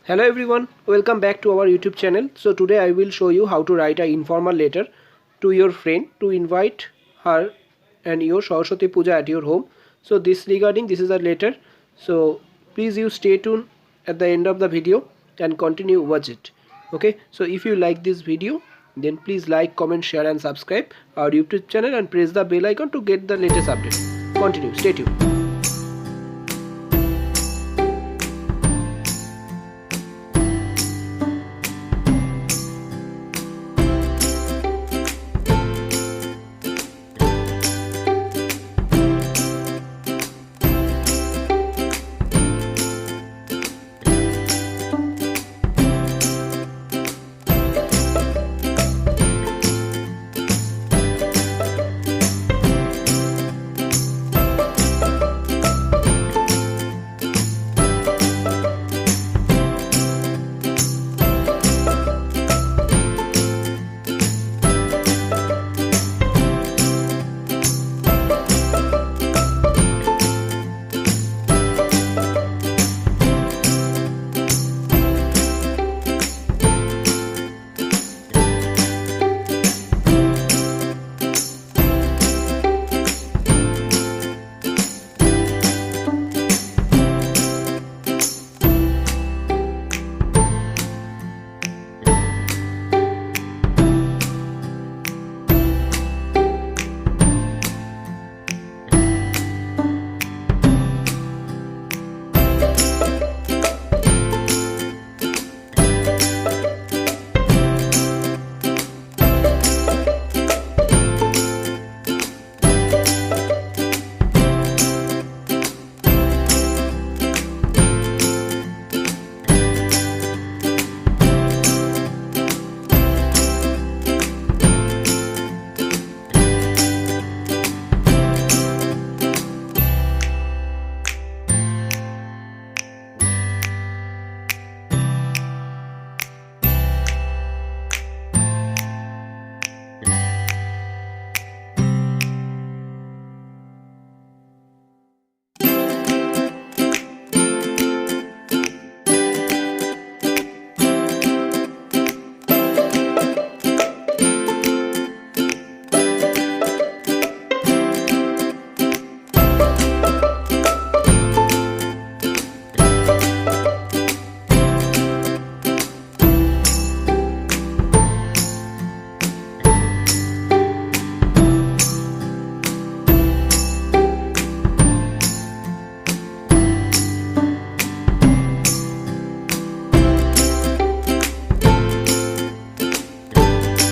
Hello everyone, welcome back to our YouTube channel. So today I will show you how to write an informal letter to your friend to invite her and your Saraswati Puja at your home. So this is a letter. So please you stay tuned at the end of the video and continue watch it. Okay, so if you like this video, then please like, comment, share and subscribe our YouTube channel and press the bell icon to get the latest update. Continue, stay tuned.